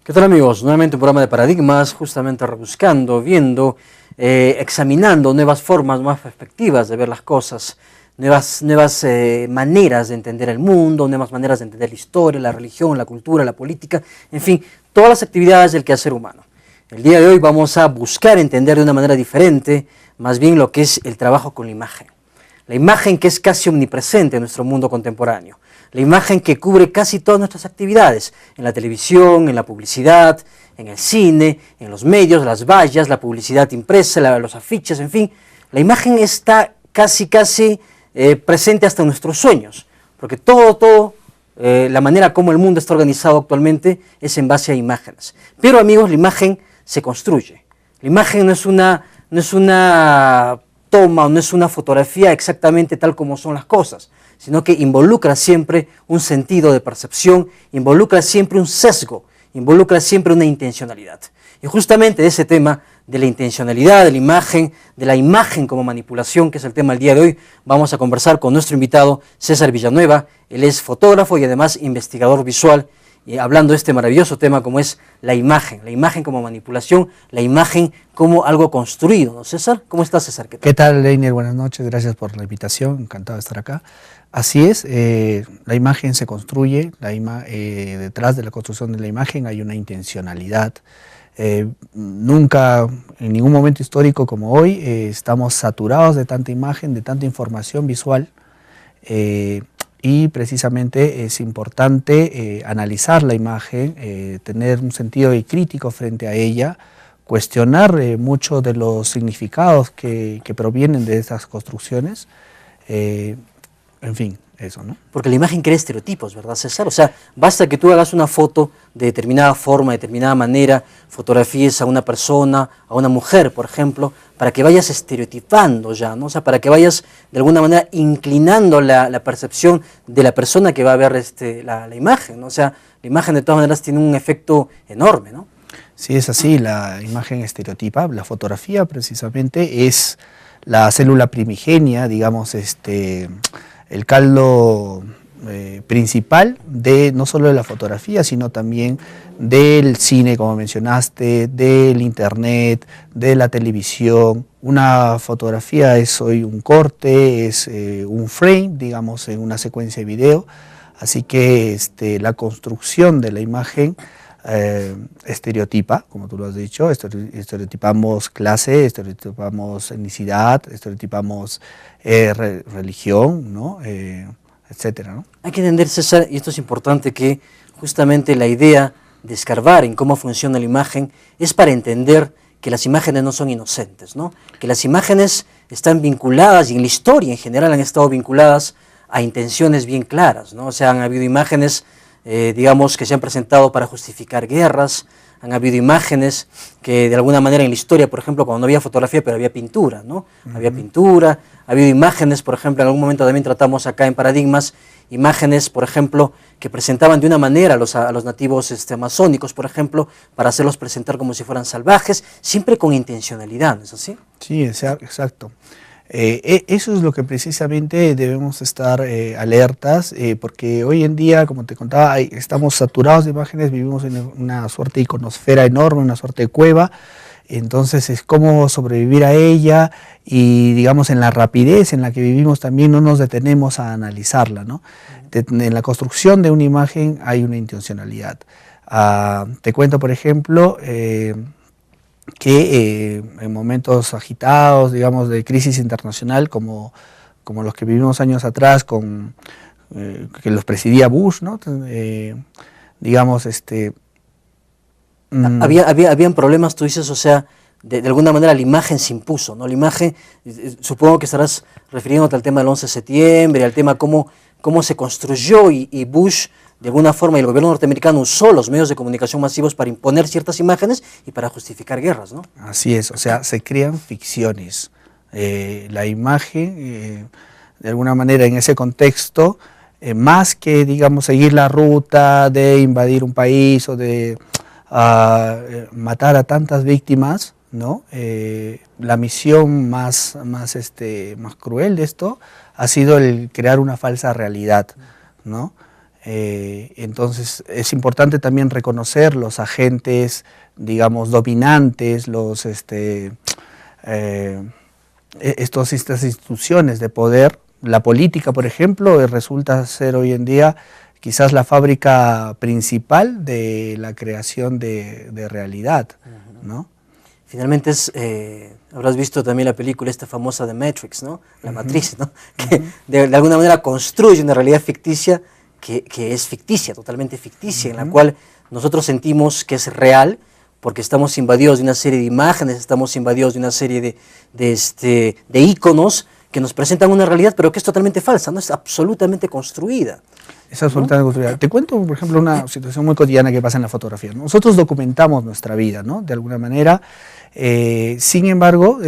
¿Qué tal, amigos? Nuevamente un programa de paradigmas, justamente rebuscando, viendo, examinando nuevas formas, nuevas perspectivas de ver las cosas, nuevas maneras de entender el mundo, nuevas maneras de entender la historia, la religión, la cultura, la política, en fin, todas las actividades del quehacer humano. El día de hoy vamos a buscar entender de una manera diferente, más bien lo que es el trabajo con la imagen. La imagen que es casi omnipresente en nuestro mundo contemporáneo. La imagen que cubre casi todas nuestras actividades, en la televisión, en la publicidad, en el cine, en los medios, las vallas, la publicidad impresa, los afiches, en fin. La imagen está casi presente hasta en nuestros sueños, porque la manera como el mundo está organizado actualmente es en base a imágenes. Pero, amigos, la imagen se construye. La imagen no es una toma o no es una fotografía exactamente tal como son las cosas, sino que involucra siempre un sentido de percepción, involucra siempre un sesgo, involucra siempre una intencionalidad. Y justamente de ese tema, de la intencionalidad, de la imagen como manipulación, que es el tema del día de hoy, vamos a conversar con nuestro invitado César Villanueva. Él es fotógrafo y además investigador visual, y hablando de este maravilloso tema como es la imagen como manipulación, la imagen como algo construido, ¿no, César? ¿Cómo estás, César? ¿Qué tal, Leiner? Buenas noches, gracias por la invitación, encantado de estar acá. Así es, la imagen se construye, detrás de la construcción de la imagen hay una intencionalidad. Nunca, en ningún momento histórico como hoy, estamos saturados de tanta imagen, de tanta información visual, y precisamente es importante analizar la imagen, tener un sentido crítico frente a ella, cuestionar muchos de los significados que provienen de estas construcciones, en fin, eso, ¿no? Porque la imagen crea estereotipos, ¿verdad, César? O sea, basta que tú hagas una foto de determinada forma, de determinada manera, fotografíes a una persona, a una mujer, por ejemplo, para que vayas estereotipando ya, ¿no? O sea, para que vayas de alguna manera inclinando la percepción de la persona que va a ver la imagen, ¿no? O sea, la imagen de todas maneras tiene un efecto enorme, ¿no? Sí, es así, la imagen estereotipa, la fotografía precisamente es la célula primigenia, digamos, el caldo principal de no solo de la fotografía, sino también del cine, como mencionaste, del internet, de la televisión. Una fotografía es hoy un corte, es un frame, digamos, en una secuencia de video, así que la construcción de la imagen estereotipa, como tú lo has dicho, estereotipamos clase, estereotipamos etnicidad, estereotipamos religión, ¿no? Etcétera, ¿no? Hay que entender, César, y esto es importante, que justamente la idea de escarbar en cómo funciona la imagen es para entender que las imágenes no son inocentes, ¿no? Que las imágenes están vinculadas, y en la historia en general han estado vinculadas a intenciones bien claras, ¿no? O sea, han habido imágenes digamos, que se han presentado para justificar guerras, han habido imágenes que de alguna manera en la historia, por ejemplo, cuando no había fotografía, pero había pintura, ¿no? Había pintura, ha habido imágenes, por ejemplo, en algún momento también tratamos acá en Paradigmas, imágenes, por ejemplo, que presentaban de una manera a los nativos amazónicos, por ejemplo, para hacerlos presentar como si fueran salvajes, siempre con intencionalidad, ¿no es así? Sí, exacto. Eso es lo que precisamente debemos estar alertas, porque hoy en día, como te contaba, estamos saturados de imágenes, vivimos en una suerte de iconosfera enorme, una suerte de cueva, entonces es cómo sobrevivir a ella y, digamos, en la rapidez en la que vivimos también no nos detenemos a analizarla, ¿no? En la construcción de una imagen hay una intencionalidad. Te cuento, por ejemplo, que en momentos agitados, digamos, de crisis internacional, como los que vivimos años atrás, que los presidía Bush, ¿no? Digamos, Habían problemas, tú dices, o sea, de alguna manera la imagen se impuso, ¿no? La imagen, supongo que estarás refiriéndote al tema del 11 de septiembre, al tema cómo se construyó y Bush, de alguna forma, y el gobierno norteamericano usó los medios de comunicación masivos para imponer ciertas imágenes y para justificar guerras, ¿no? Así es, o sea, se crean ficciones. La imagen, de alguna manera, en ese contexto, más que, digamos, seguir la ruta de invadir un país o de matar a tantas víctimas, ¿no? La misión más cruel de esto ha sido el crear una falsa realidad, ¿no? Entonces es importante también reconocer los agentes, digamos, dominantes, estas instituciones de poder. La política, por ejemplo, resulta ser hoy en día quizás la fábrica principal de la creación de realidad, ¿no? Finalmente habrás visto también la película esta famosa de Matrix, ¿no? La Matriz, ¿no? Que de alguna manera construye una realidad ficticia que es ficticia, totalmente ficticia, en la cual nosotros sentimos que es real porque estamos invadidos de una serie de imágenes, estamos invadidos de una serie de íconos que nos presentan una realidad, pero que es totalmente falsa, no es absolutamente construida. Es absolutamente construida. Te cuento, por ejemplo, una situación muy cotidiana que pasa en la fotografía. Nosotros documentamos nuestra vida, ¿no? De alguna manera. Sin embargo,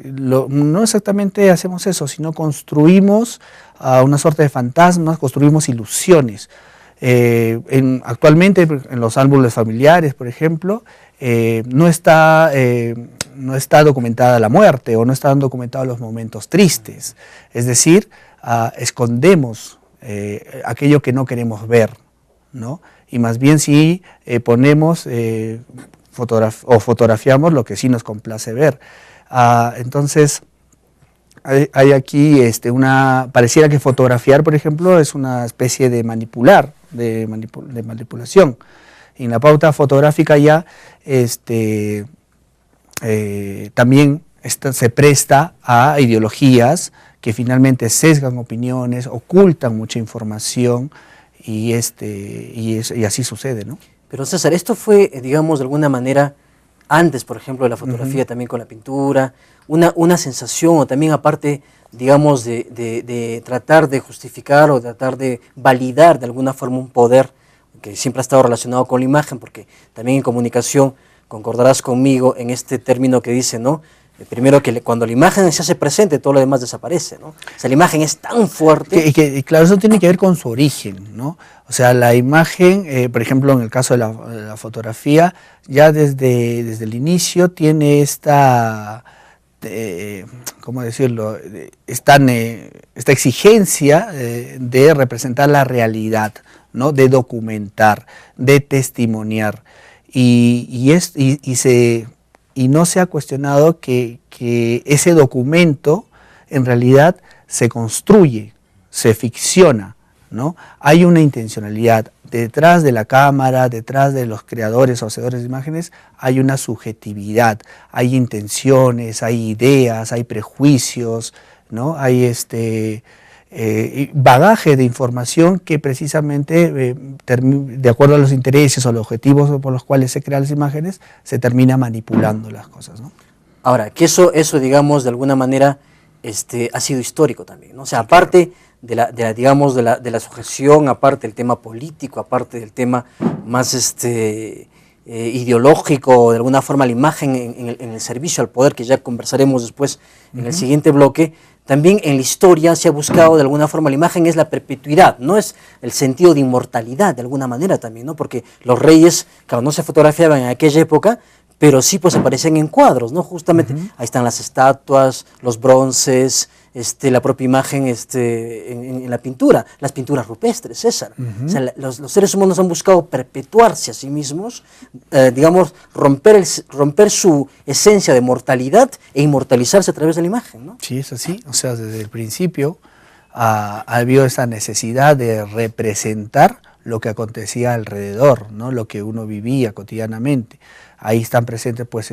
no exactamente hacemos eso, sino construimos una suerte de fantasmas, construimos ilusiones. Actualmente, en los álbumes familiares, por ejemplo, no está documentada la muerte o no están documentados los momentos tristes. Es decir, escondemos aquello que no queremos ver, ¿no? Y más bien sí ponemos fotografiamos lo que sí nos complace ver. Entonces, hay aquí pareciera que fotografiar, por ejemplo, es una especie de manipulación. En la pauta fotográfica ya también se presta a ideologías que finalmente sesgan opiniones, ocultan mucha información y así sucede, ¿no? Pero César, esto fue, digamos, de alguna manera, antes, por ejemplo, de la fotografía, también con la pintura, una sensación, o también aparte, digamos, de tratar de justificar o tratar de validar de alguna forma un poder que siempre ha estado relacionado con la imagen, porque también en comunicación concordarás conmigo en este término que dice, ¿no? Primero que cuando la imagen se hace presente, todo lo demás desaparece, ¿no? O sea, la imagen es tan fuerte. Claro, eso tiene que ver con su origen, ¿no? O sea, la imagen, por ejemplo, en el caso de la fotografía, ya desde el inicio tiene ¿cómo decirlo? Esta exigencia de representar la realidad, ¿no? De documentar, de testimoniar. Y no se ha cuestionado que ese documento en realidad se construye, se ficciona, ¿no? Hay una intencionalidad. Detrás de la cámara, detrás de los creadores o hacedores de imágenes, hay una subjetividad, hay intenciones, hay ideas, hay prejuicios, ¿no? Hay bagaje de información que precisamente, de acuerdo a los intereses o los objetivos por los cuales se crean las imágenes, se termina manipulando las cosas, ¿no? Ahora, que eso digamos, de alguna manera ha sido histórico también, ¿no? O sea, aparte de la sujeción, aparte del tema político, aparte del tema más ideológico, de alguna forma la imagen en el servicio al poder, que ya conversaremos después en el siguiente bloque, también en la historia se ha buscado de alguna forma, la imagen es la perpetuidad, no es el sentido de inmortalidad de alguna manera también, ¿no? Porque los reyes, claro, no se fotografiaban en aquella época, pero sí pues aparecían en cuadros, ¿no? Justamente ahí están las estatuas, los bronces, la propia imagen en la pintura, las pinturas rupestres, César. O sea, los seres humanos han buscado perpetuarse a sí mismos, digamos, romper su esencia de mortalidad e inmortalizarse a través de la imagen, ¿no? Sí, es así. O sea, desde el principio ha habido esa necesidad de representar lo que acontecía alrededor, ¿no? Lo que uno vivía cotidianamente. Ahí están presentes pues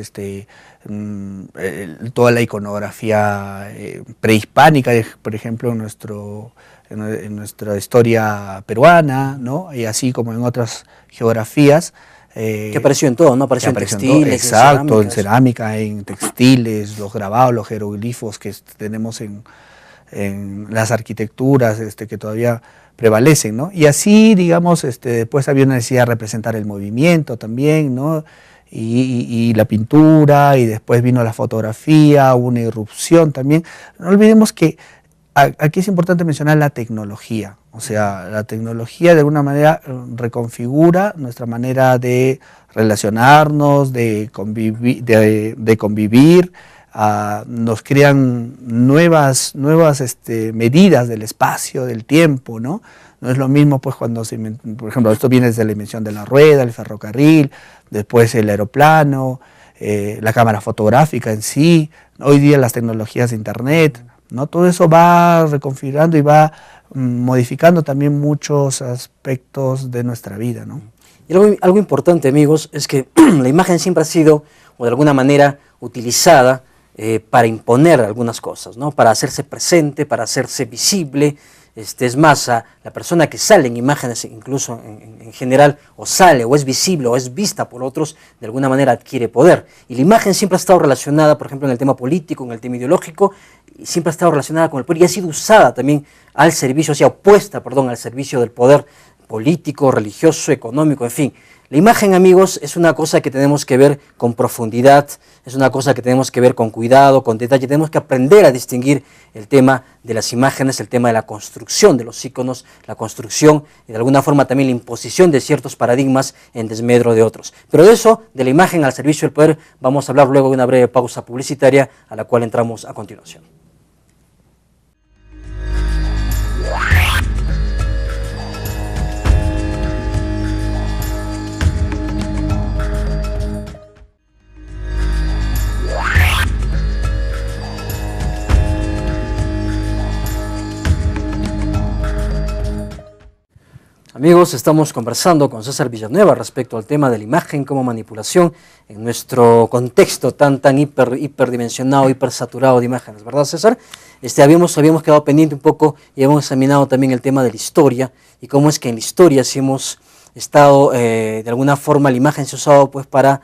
toda la iconografía prehispánica, por ejemplo, en nuestra historia peruana, ¿no? Y así como en otras geografías. Que apareció en todo, ¿no? Apareció en textiles, exacto, en cerámica, en textiles, los grabados, los jeroglifos que tenemos en las arquitecturas que todavía prevalecen, ¿no? Y así, digamos, después había una necesidad de representar el movimiento también, ¿no? Y la pintura, y después vino la fotografía, hubo una irrupción también. No olvidemos que aquí es importante mencionar la tecnología. O sea, la tecnología de alguna manera reconfigura nuestra manera de relacionarnos, de convivir, nos crean nuevas medidas del espacio, del tiempo, ¿no? No es lo mismo pues cuando por ejemplo, esto viene desde la invención de la rueda, el ferrocarril, después el aeroplano, la cámara fotográfica en sí, hoy día las tecnologías de internet, ¿no? Todo eso va reconfigurando y va modificando también muchos aspectos de nuestra vida, ¿no? Y algo importante, amigos, es que la imagen siempre ha sido, o de alguna manera, utilizada para imponer algunas cosas, ¿no? Para hacerse presente, para hacerse visible. Es más, la persona que sale en imágenes, incluso en general, o sale, o es visible, o es vista por otros, de alguna manera adquiere poder. Y la imagen siempre ha estado relacionada, por ejemplo, en el tema político, en el tema ideológico, y siempre ha estado relacionada con el poder, y ha sido usada también al servicio, o sea, opuesta, perdón, al servicio del poder político, religioso, económico, en fin. La imagen, amigos, es una cosa que tenemos que ver con profundidad, es una cosa que tenemos que ver con cuidado, con detalle. Tenemos que aprender a distinguir el tema de las imágenes, el tema de la construcción de los íconos, la construcción y de alguna forma también la imposición de ciertos paradigmas en desmedro de otros. Pero de eso, de la imagen al servicio del poder, vamos a hablar luego de una breve pausa publicitaria a la cual entramos a continuación. Amigos, estamos conversando con César Villanueva respecto al tema de la imagen como manipulación en nuestro contexto tan hiperdimensionado, hipersaturado de imágenes, ¿verdad, César? Habíamos quedado pendiente un poco y hemos examinado también el tema de la historia y cómo es que en la historia si hemos estado, de alguna forma la imagen se ha usado pues para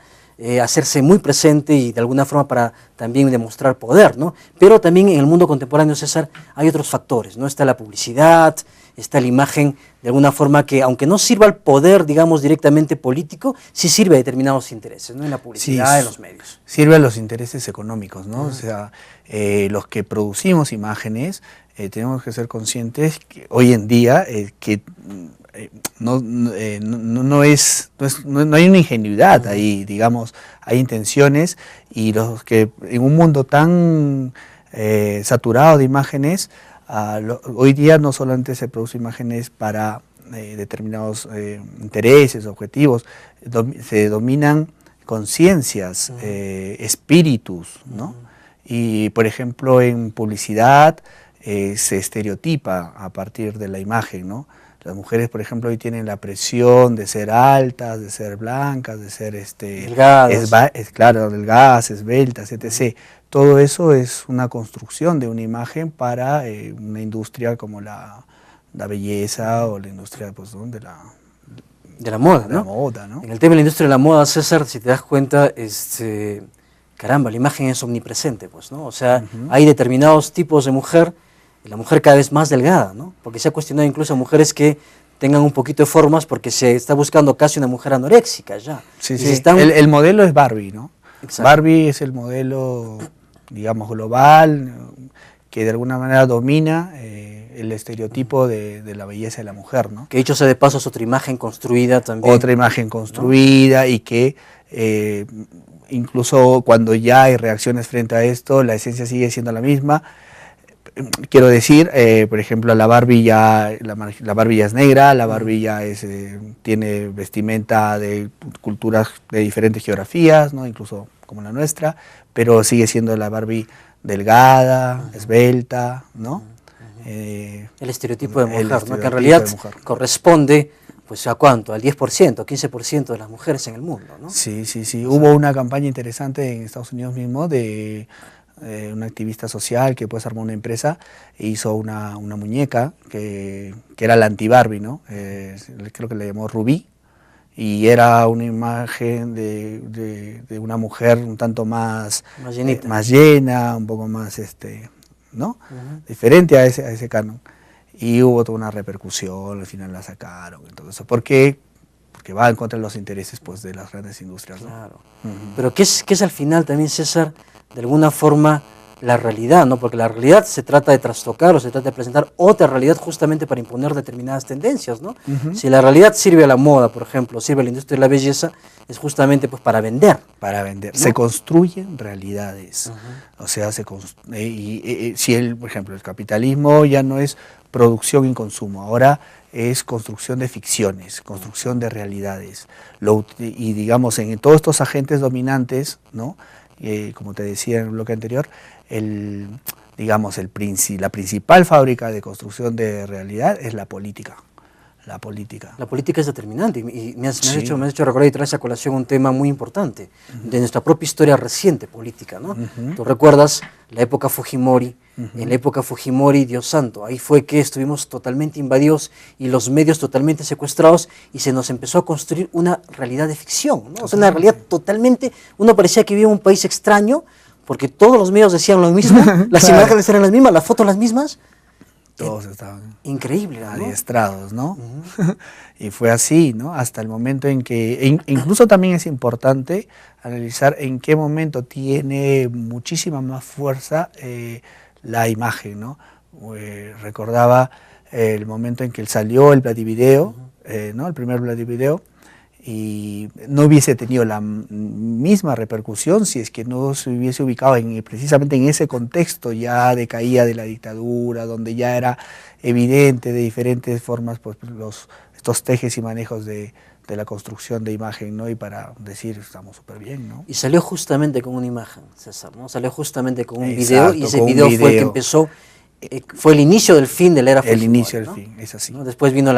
hacerse muy presente y de alguna forma para también demostrar poder, ¿no? Pero también en el mundo contemporáneo, César, hay otros factores, ¿no? Está la publicidad, está la imagen de alguna forma que, aunque no sirva al poder, digamos, directamente político, sí sirve a determinados intereses, ¿no? En la publicidad, sí, en los medios. Sirve a los intereses económicos, ¿no? O sea, los que producimos imágenes, tenemos que ser conscientes que hoy en día que no hay una ingenuidad ahí, digamos, hay intenciones y los que en un mundo tan saturado de imágenes, hoy día no solamente se producen imágenes para determinados intereses, objetivos, se dominan conciencias, espíritus, ¿no? Y por ejemplo en publicidad se estereotipa a partir de la imagen, ¿no? Las mujeres, por ejemplo, hoy tienen la presión de ser altas, de ser blancas, de ser delgadas, claro, delgadas, esbeltas, etc. Todo eso es una construcción de una imagen para una industria como la belleza o la industria pues, ¿no? de la moda, ¿no? La moda, ¿no? En el tema de la industria de la moda, César, si te das cuenta, caramba, la imagen es omnipresente, pues, ¿no? O sea, hay determinados tipos de mujer, y la mujer cada vez más delgada, ¿no? Porque se ha cuestionado incluso a mujeres que tengan un poquito de formas porque se está buscando casi una mujer anoréxica ya. Sí, sí. El modelo es Barbie, ¿no? Exacto. Barbie es el modelo, digamos, global, que de alguna manera domina el estereotipo de la belleza de la mujer, ¿no? Que dicho sea de paso es otra imagen construida también. Otra imagen construida, ¿no? Y que incluso cuando ya hay reacciones frente a esto, la esencia sigue siendo la misma. Quiero decir, por ejemplo, la Barbie ya es negra, la Barbie ya tiene vestimenta de culturas de diferentes geografías, ¿no? Incluso como la nuestra, pero sigue siendo la Barbie delgada, esbelta, ¿no? El estereotipo de mujer, ¿no? Que en realidad corresponde, pues, ¿a cuánto? Al 10%, 15% de las mujeres en el mundo, ¿no? Sí, sí, sí. Hubo una campaña interesante en Estados Unidos mismo de una activista social que pues armó una empresa e hizo una muñeca que era la anti-Barbie, ¿no? Creo que le llamó Rubí, y era una imagen de una mujer un tanto más llena, un poco más, ¿no? Diferente a ese canon. Y hubo toda una repercusión, al final la sacaron, y todo eso. ¿Por qué? Porque va en contra de los intereses pues, de las grandes industrias, ¿no? Claro. Pero ¿qué es al final también, César, de alguna forma la realidad, ¿no? Porque la realidad se trata de trastocar o se trata de presentar otra realidad justamente para imponer determinadas tendencias, ¿no? Si la realidad sirve a la moda, por ejemplo, sirve a la industria de la belleza, es justamente pues para vender. Para vender. ¿No? Se construyen realidades. O sea, si por ejemplo, el capitalismo ya no es producción y consumo, ahora es construcción de ficciones, construcción de realidades. Y digamos, en todos estos agentes dominantes, ¿no? Como te decía en el bloque anterior, digamos, la principal fábrica de construcción de realidad es la política. La política. La política es determinante y me has Sí. hecho recordar y traes a colación un tema muy importante de nuestra propia historia reciente política, ¿no? Tú recuerdas la época Fujimori, en la época Fujimori, Dios santo, ahí fue que estuvimos totalmente invadidos y los medios totalmente secuestrados y se nos empezó a construir una realidad de ficción, ¿no? O sea, una realidad totalmente, uno parecía que vivía en un país extraño porque todos los medios decían lo mismo, las Claro. imágenes eran las mismas, las fotos las mismas. Todos estaban Increíble, ¿no? adiestrados, ¿no? Y fue así, ¿no? Hasta el momento en que, incluso también es importante analizar en qué momento tiene muchísima más fuerza la imagen, ¿no? Recordaba el momento en que salió el Vladivideo, ¿no? El primer Vladivideo, y no hubiese tenido la misma repercusión si es que no se hubiese ubicado precisamente en ese contexto ya de caída de la dictadura, donde ya era evidente de diferentes formas pues, estos tejes y manejos de la construcción de imagen, ¿no? Y para decir, estamos súper bien, ¿no? Y salió justamente con una imagen, César, ¿no? Salió justamente con un Exacto, video y ese con un video fue el que video. empezó, fue el inicio del fin de la era Fujimori, El inicio del ¿no? fin, es así. ¿No? Después vino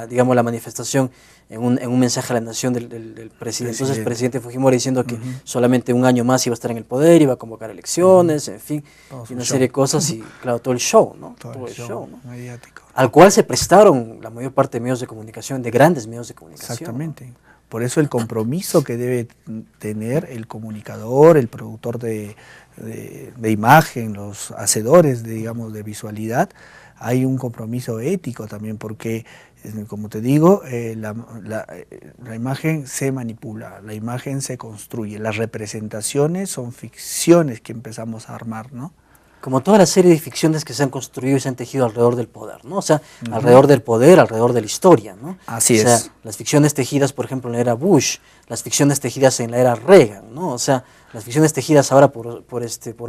digamos, la manifestación en un mensaje a la nación del presidente. Entonces, el presidente Fujimori diciendo que solamente un año más iba a estar en el poder, iba a convocar elecciones, en fin, y una serie de cosas y, claro, todo el show, ¿no? Todo el show, ¿no? mediático. Al cual se prestaron la mayor parte de medios de comunicación, de grandes medios de comunicación. Exactamente. ¿No? Por eso el compromiso que debe tener el comunicador, el productor de imagen, los hacedores, digamos, de visualidad, hay un compromiso ético también, porque, como te digo, la imagen se manipula, la imagen se construye, las representaciones son ficciones que empezamos a armar, ¿no? Como toda la serie de ficciones que se han construido y se han tejido alrededor del poder, ¿no? O sea, alrededor del poder, alrededor de la historia, ¿no? Así es. O sea, es. las ficciones tejidas, por ejemplo, en la era Bush, las ficciones tejidas en la era Reagan, ¿no? O sea, las ficciones tejidas ahora por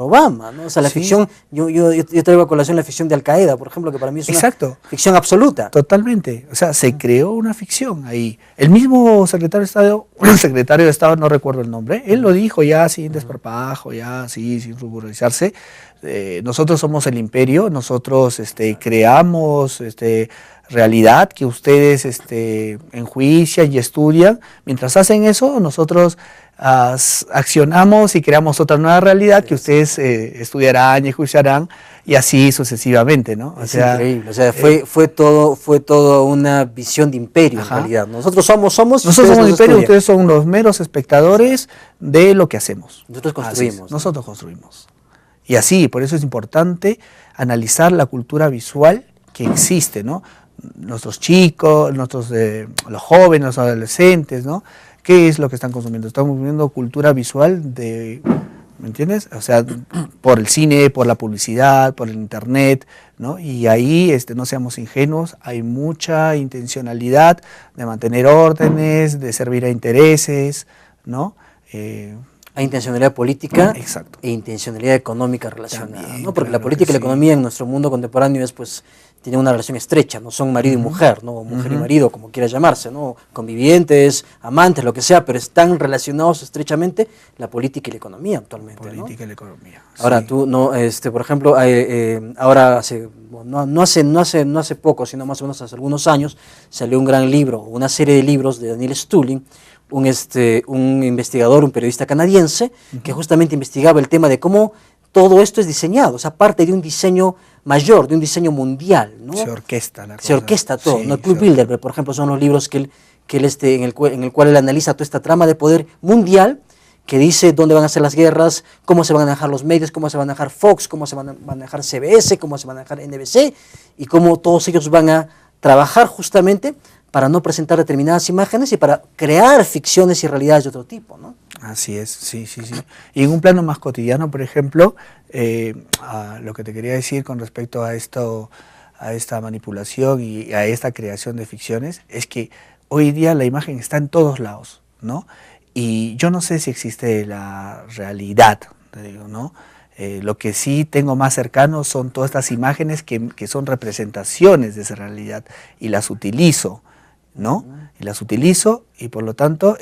Obama, ¿no? O sea, la ficción, yo traigo a colación la ficción de Al Qaeda, por ejemplo, que para mí es una ficción absoluta. Totalmente. O sea, se creó una ficción ahí. El mismo secretario de Estado, no recuerdo el nombre, él lo dijo ya sin desparpajo, ya así, sin ruborizarse. Nosotros somos el imperio, nosotros creamos realidad que ustedes enjuician y estudian. Mientras hacen eso, nosotros accionamos y creamos otra nueva realidad que ustedes estudiarán y enjuiciarán, y así sucesivamente, ¿no? Es increíble, o sea, fue todo una visión de imperio en realidad. Nosotros somos el imperio, ustedes son los meros espectadores de lo que hacemos. Nosotros construimos. Nosotros construimos. Y así, por eso es importante analizar la cultura visual que existe, ¿no? Nuestros chicos, los jóvenes, los adolescentes, ¿no? ¿Qué es lo que están consumiendo? Están consumiendo cultura visual ¿me entiendes? O sea, por el cine, por la publicidad, por el internet, ¿no? Y ahí no seamos ingenuos, hay mucha intencionalidad de mantener órdenes, de servir a intereses, ¿no? Hay intencionalidad política Exacto. e intencionalidad económica relacionada, También, ¿no? Porque claro la política y la sí. economía en nuestro mundo contemporáneo tiene una relación estrecha, no son marido y mujer, ¿no? Mujer y marido, como quiera llamarse, ¿no? Convivientes, amantes, lo que sea, pero están relacionados estrechamente la política y la economía actualmente, Política ¿no? y la economía. Ahora, sí. tú, no, por ejemplo, ahora no hace poco, sino más o menos hace algunos años, salió un gran libro, una serie de libros de Daniel Stulin, un investigador, un periodista canadiense, que justamente investigaba el tema de cómo todo esto es diseñado, o sea, parte de un diseño mayor, de un diseño mundial, ¿no? Se orquesta la cosa. Se orquesta todo, sí, ¿no? El Club Bilderberg, por ejemplo, son los libros en el cual él analiza toda esta trama de poder mundial, que dice dónde van a ser las guerras, cómo se van a manejar los medios, cómo se va a manejar Fox, cómo se van a manejar CBS, cómo se va a manejar NBC, y cómo todos ellos van a trabajar justamente para no presentar determinadas imágenes y para crear ficciones y realidades de otro tipo, ¿no? Así es, sí, sí, sí. Y en un plano más cotidiano, por ejemplo, lo que te quería decir con respecto a esto, a esta manipulación y a esta creación de ficciones, es que hoy día la imagen está en todos lados, ¿no? Y yo no sé si existe la realidad, te digo, ¿no? Lo que sí tengo más cercano son todas estas imágenes que son representaciones de esa realidad y las utilizo, ¿no? Y las utilizo y por lo tanto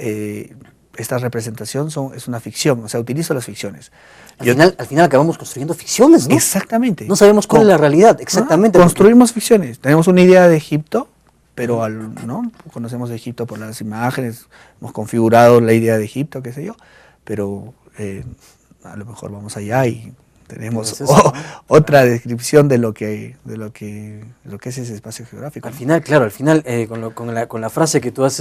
esta representación es una ficción, o sea, utilizo las ficciones. Al final acabamos construyendo ficciones, ¿no? Exactamente. No sabemos cuál es la realidad, exactamente. Construimos ficciones. Tenemos una idea de Egipto, pero ¿no? Conocemos de Egipto por las imágenes, hemos configurado la idea de Egipto, qué sé yo, pero a lo mejor vamos allá y tenemos otra descripción de lo que es ese espacio geográfico. Al final, claro, al final con la frase que tú has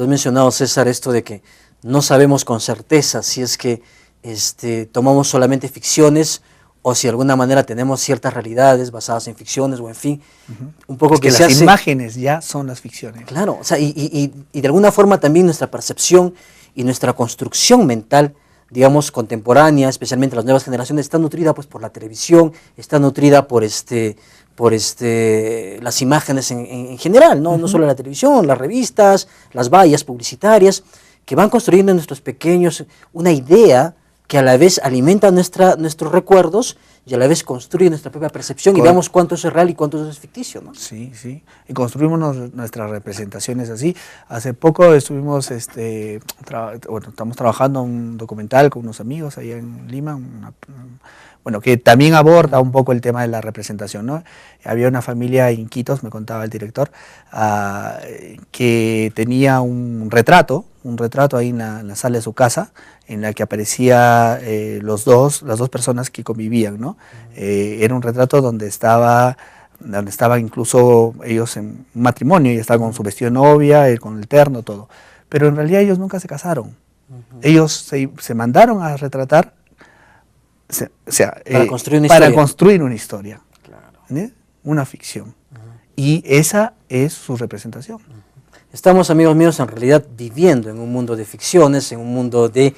mencionado, César, esto de que no sabemos con certeza si es que tomamos solamente ficciones o si de alguna manera tenemos ciertas realidades basadas en ficciones o en fin, un poco que las imágenes ya son las ficciones. Claro, o sea, y de alguna forma también nuestra percepción y nuestra construcción mental, digamos, contemporánea, especialmente las nuevas generaciones, está nutrida pues por la televisión, está nutrida por las imágenes en general, ¿no? No solo la televisión, las revistas, las vallas publicitarias, que van construyendo en nuestros pequeños una idea que a la vez alimenta nuestros recuerdos y a la vez construye nuestra propia percepción y veamos cuánto es real y cuánto es ficticio, ¿no? Sí, sí. Y construimos nuestras representaciones así. Hace poco estuvimos, estamos trabajando un documental con unos amigos allá en Lima, que también aborda un poco el tema de la representación, ¿no? Había una familia en Iquitos, me contaba el director, que tenía un retrato ahí en la sala de su casa, en la que aparecía las dos personas que convivían, ¿no? Era un retrato donde estaban incluso ellos en un matrimonio, y estaban con su vestido de novia, con el terno, todo. Pero en realidad ellos nunca se casaron. Ellos se mandaron a retratar, para construir una historia, claro. Una ficción. Y esa es su representación. Estamos, amigos míos, en realidad viviendo en un mundo de ficciones, en un mundo de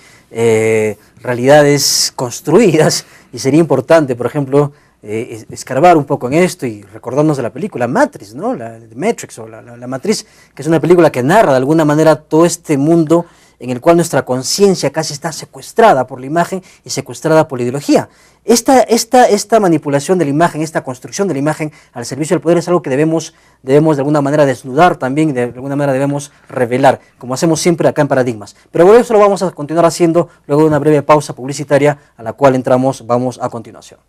realidades construidas, y sería importante, por ejemplo, escarbar un poco en esto y recordarnos de la película Matrix, ¿no? La Matrix o la Matriz, que es una película que narra de alguna manera todo este mundo en el cual nuestra conciencia casi está secuestrada por la imagen y secuestrada por la ideología. Esta manipulación de la imagen, esta construcción de la imagen al servicio del poder es algo que debemos de alguna manera desnudar también, de alguna manera debemos revelar, como hacemos siempre acá en Paradigmas. Pero por eso lo vamos a continuar haciendo luego de una breve pausa publicitaria a la cual vamos a continuación.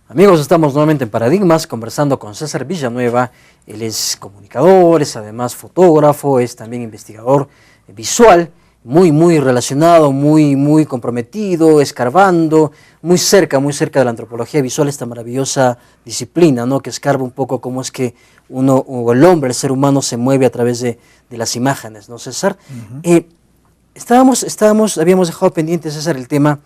Amigos, estamos nuevamente en Paradigmas conversando con César Villanueva. Él es comunicador, es además fotógrafo, es también investigador visual, muy relacionado, muy comprometido, escarbando, muy cerca de la antropología visual, esta maravillosa disciplina, ¿no? Que escarba un poco cómo es que uno, o el hombre, el ser humano, se mueve a través de las imágenes, ¿no, César? Habíamos dejado pendiente, César, el tema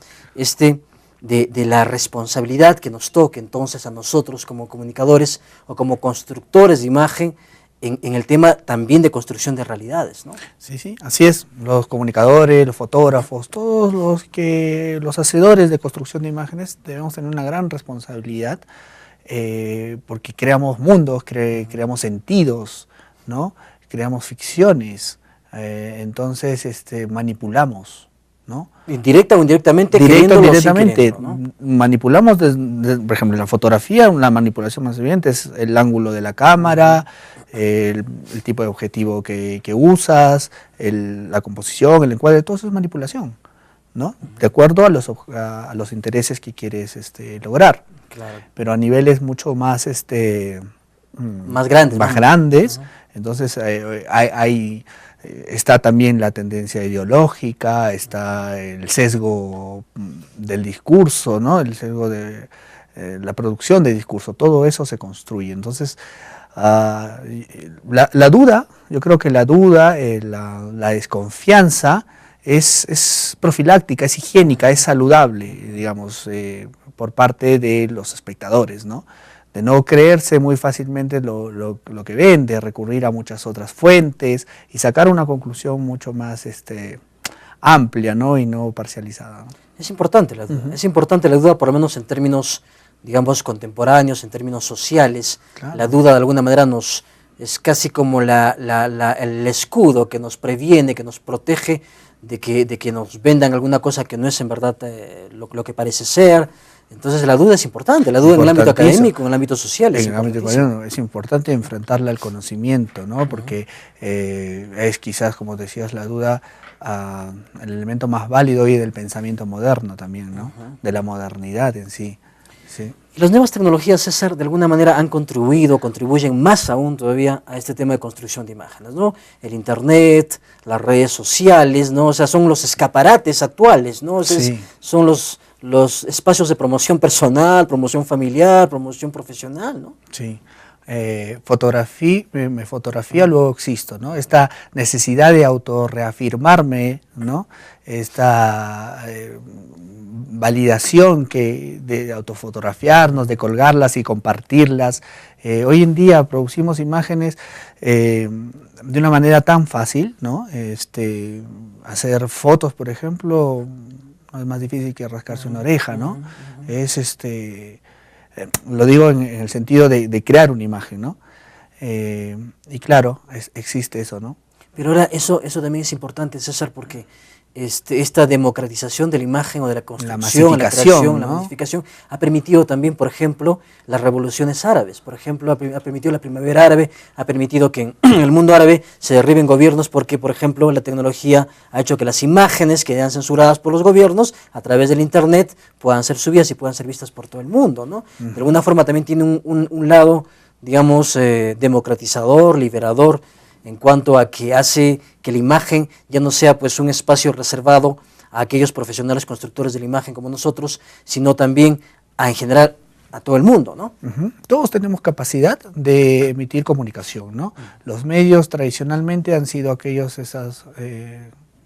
de la responsabilidad que nos toque entonces a nosotros como comunicadores o como constructores de imagen en el tema también de construcción de realidades, ¿no? Sí, sí, así es. Los comunicadores, los fotógrafos, todos los hacedores de construcción de imágenes debemos tener una gran responsabilidad porque creamos mundos, creamos sentidos, ¿no? Creamos ficciones, entonces manipulamos, ¿no? Directa o indirectamente. Directamente, ¿no? Manipulamos, por ejemplo, en la fotografía, la manipulación más evidente es el ángulo de la cámara, el tipo de objetivo que usas, la composición, el encuadre, todo eso es manipulación, ¿no? De acuerdo a los intereses que quieres lograr. Claro. Pero a niveles mucho más más grandes. Entonces está también la tendencia ideológica, está el sesgo del discurso, ¿no? El sesgo la producción de discurso, todo eso se construye. Entonces, la duda, yo creo que la duda, la desconfianza es profiláctica, es higiénica, es saludable, digamos, por parte de los espectadores, ¿no? De no creerse muy fácilmente lo que ven, de recurrir a muchas otras fuentes y sacar una conclusión mucho más amplia, ¿no? Y no parcializada, ¿no? Es importante la duda, es importante la duda por lo menos en términos, digamos, contemporáneos, en términos sociales. Claro. La duda de alguna manera es casi como el escudo que nos previene, que nos protege de que nos vendan alguna cosa que no es en verdad lo que parece ser. Entonces la duda es importante, la duda en el ámbito académico, en el ámbito social. En el ámbito académico es importante enfrentarla al conocimiento, ¿no? Porque es quizás, como decías, la duda el elemento más válido hoy del pensamiento moderno también, ¿no? De la modernidad en sí. Sí. Y las nuevas tecnologías, César, de alguna manera han contribuyen más aún todavía a este tema de construcción de imágenes, ¿no? El internet, las redes sociales, ¿no? O sea, son los escaparates actuales, ¿no? O sea, sí. Son los espacios de promoción personal, promoción familiar, promoción profesional, ¿no? Sí. Me fotografía, luego existo, ¿no? Esta necesidad de autorreafirmarme, ¿no? Esta validación de autofotografiarnos, de colgarlas y compartirlas. Hoy en día producimos imágenes de una manera tan fácil, ¿no? Hacer fotos, por ejemplo, no es más difícil que rascarse una oreja, ¿no? Es lo digo en el sentido de crear una imagen, ¿no? Y claro, existe eso, ¿no? Pero ahora eso también es importante, César, porque esta democratización de la imagen o de la construcción, la creación, ¿no? La masificación, ha permitido también, por ejemplo, las revoluciones árabes. Por ejemplo, ha permitido la primavera árabe, ha permitido que en el mundo árabe se derriben gobiernos porque, por ejemplo, la tecnología ha hecho que las imágenes que eran censuradas por los gobiernos a través del internet puedan ser subidas y puedan ser vistas por todo el mundo, ¿no? De alguna forma también tiene un lado, digamos, democratizador, liberador, en cuanto a que hace que la imagen ya no sea pues un espacio reservado a aquellos profesionales constructores de la imagen como nosotros, sino también en general a todo el mundo, ¿no? Todos tenemos capacidad de emitir comunicación, ¿no? Los medios tradicionalmente han sido aquellos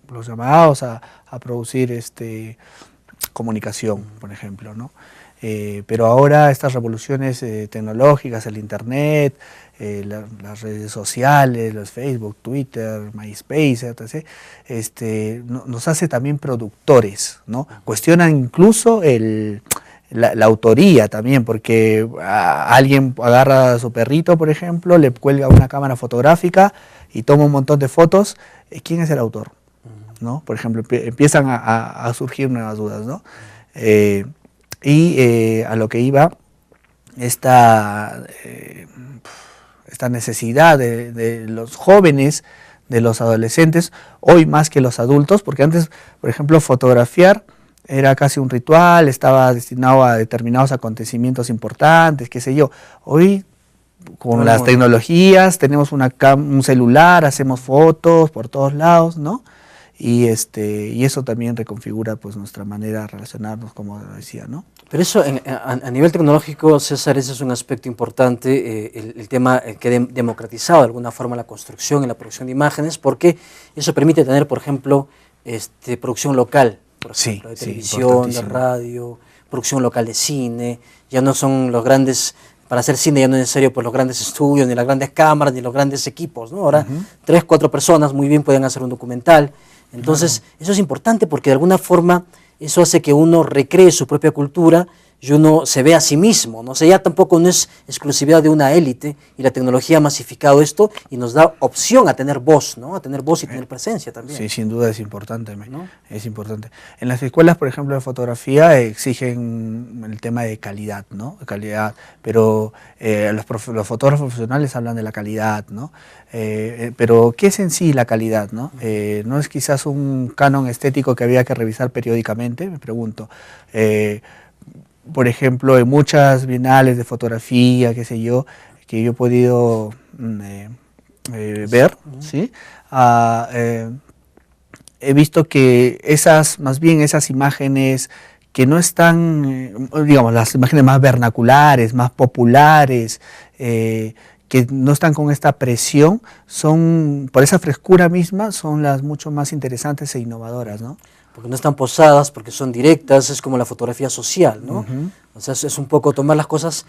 los llamados a producir comunicación, por ejemplo, ¿no? Pero ahora estas revoluciones tecnológicas, el internet, las redes sociales, los Facebook, Twitter, MySpace, etc., nos hace también productores, ¿no? Cuestionan incluso la autoría también, porque alguien agarra a su perrito, por ejemplo, le cuelga una cámara fotográfica y toma un montón de fotos. ¿Quién es el autor? ¿No? Por ejemplo, empiezan a surgir nuevas dudas, ¿no? A lo que iba, esta necesidad de los jóvenes, de los adolescentes, hoy más que los adultos, porque antes, por ejemplo, fotografiar era casi un ritual, estaba destinado a determinados acontecimientos importantes, qué sé yo. Hoy, con las tecnologías, tenemos un celular, hacemos fotos por todos lados, ¿no? Y eso también reconfigura pues nuestra manera de relacionarnos, como decía, ¿no? Pero eso a nivel tecnológico, César, ese es un aspecto importante, el tema que ha democratizado de alguna forma la construcción y la producción de imágenes, porque eso permite tener, por ejemplo, producción local, por ejemplo, de televisión, de radio, producción local de cine. Ya no son los grandes, para hacer cine ya no es necesario pues los grandes estudios, ni las grandes cámaras, ni los grandes equipos, ¿no? Ahora 3, 4 personas muy bien pueden hacer un documental. Entonces, eso es importante porque de alguna forma eso hace que uno recree su propia cultura y uno se ve a sí mismo, ¿no? O sea, ya tampoco no es exclusividad de una élite, y la tecnología ha masificado esto y nos da opción a tener voz, ¿no? A tener voz y tener presencia también. Sí, sin duda es importante, ¿no? Es importante. En las escuelas, por ejemplo, de fotografía exigen el tema de calidad, ¿no? De calidad, pero los fotógrafos profesionales hablan de la calidad, ¿no? Pero ¿qué es en sí la calidad, no? ¿No es quizás un canon estético que había que revisar periódicamente? Me pregunto. Por ejemplo, en muchas bienales de fotografía, qué sé yo, que yo he podido ver, ¿sí? He visto que esas imágenes que no están, digamos, las imágenes más vernaculares, más populares, que no están con esta presión, son, por esa frescura misma, son las mucho más interesantes e innovadoras, ¿no? Porque no están posadas, porque son directas, es como la fotografía social, ¿no? O sea, es un poco tomar las cosas